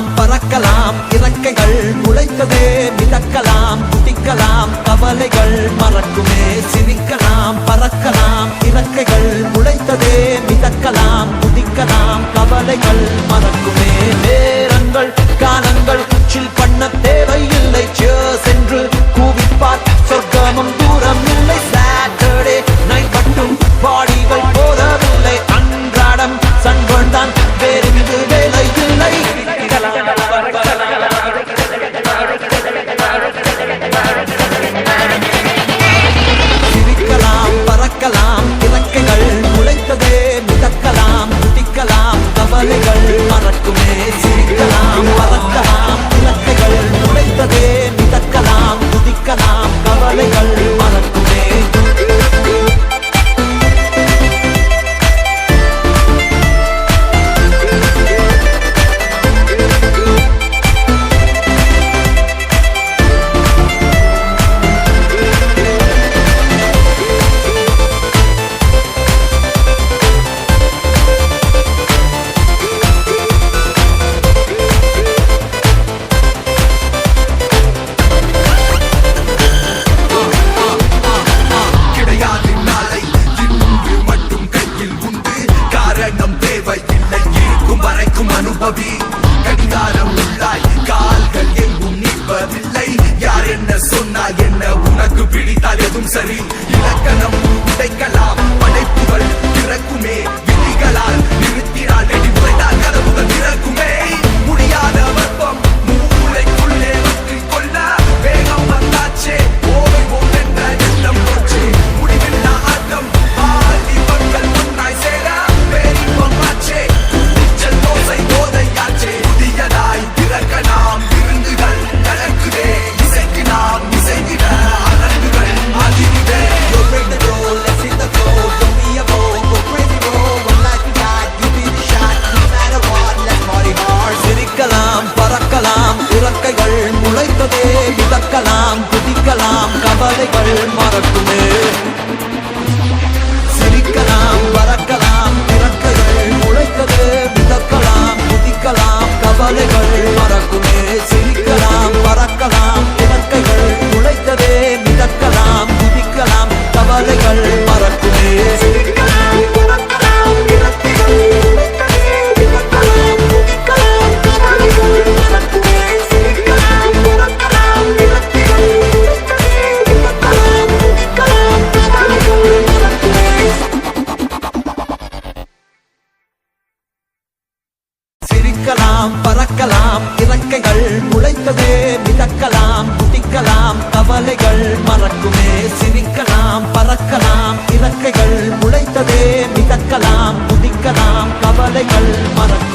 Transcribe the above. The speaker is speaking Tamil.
சிரிக்கலாம் பறக்கலாம் இறக்கைகள் முளைத்ததே மிதக்கலாம் குதிக்கலாம் கவலைகள் மறக்குமே சிரிக்கலாம் பறக்கலாம் இறக்கைகள் முளைத்ததே மிதக்கலாம் குதிக்கலாம் கவலைகள் மறக்குமே நேரங்கள் காலங்கள் சில் பண்ண தேவையில்லை சென்று கூவிப்பார் சொர்க்கமும் தூரம் இல்லை சாட்டர்டே நைட் மட்டும் பாடிகள் போதவில்லை அன்றாடம் சன்கொண்டான் வேறிங்கு வேலை இல்லை சிரிக்கலாம் பறக்கலாம் இறக்கைகள் முளைத்ததே மிதக்கலாம் குதிக்கலாம் கவலைகள் மறக்குமே சிரிக்கலாம் பறக்கலாம் இறக்கைகள் முளைத்ததே மிதக்கலாம் குதிக்கலாம் கவலைகள் மறக்குமே கடிகாரம் உள்ளாய் கால்கள் எங்கும் நிற்பதில்லை யார் என்ன சொன்னால் என்ன உனக்கு பிடித்தால் எதுவும் சரி இலக்கணம் உடைக்கலாம் படைப்புகள் திறக்குமே விதிகளால் நிறுத்தினால் நெடி உடைத்தால் கதவுகள் திறக்குமே முடியாத வெப்பம் மூளைக்குள்ளே வற்றி கொள்ள வேகம் வந்தாச்சே ஓவை என்ற எண்ணம் போச்சு முடிவில்லா ஆட்டம் ஆதி மக்கள் ஒன்றாய் சேர பேரின்பம் ஆச்சே திறக்கலாம் விருந்துகள் நடக்குதே இசைக்கு நாம் இசைக்கிட அலங்குகள் அதிருதே சிரிக்கலாம் பறக்கலாம் இறக்கைகள் முளைத்ததே மிதக்கலாம் குதிக்கலாம் கவலைகள் மறக்குமே சிரிக்கலாம் பறக்கலாம் இறக்கைகள் முளைத்ததே மிதக்கலாம் குதிக்கலாம் கவலைகள் மறக்குமே சிரிக்கலாம் பறக்கலாம் இறக்கைகள் முளைத்ததே மிதக்கலாம் குதிக்கலாம் கவலைகள் மறக்குமே சிரிக்கலாம் பறக்கலாம் இறக்கைகள் முளைத்ததே மிதக்கலாம் குதிக்கலாம் கவலைகள் மறக்குமே சிரிக்கலாம் பறக்கலாம் இறக்கைகள் முளைத்ததே மிதக்கலாம் குதிக்கலாம் கவலைகள் மறக்குமே சிரிக்கலாம் பறக்கலாம் இறக்கைகள் முளைத்ததே மிதக்கலாம் குதிக்கலாம் கவலைகள் மறக்குமே சிரிக்கலாம் பறக்கலாம் இறக்கைகள் முளைத்ததே மிதக்கலாம் குதிக்கலாம் கவலைகள் மறக்கும்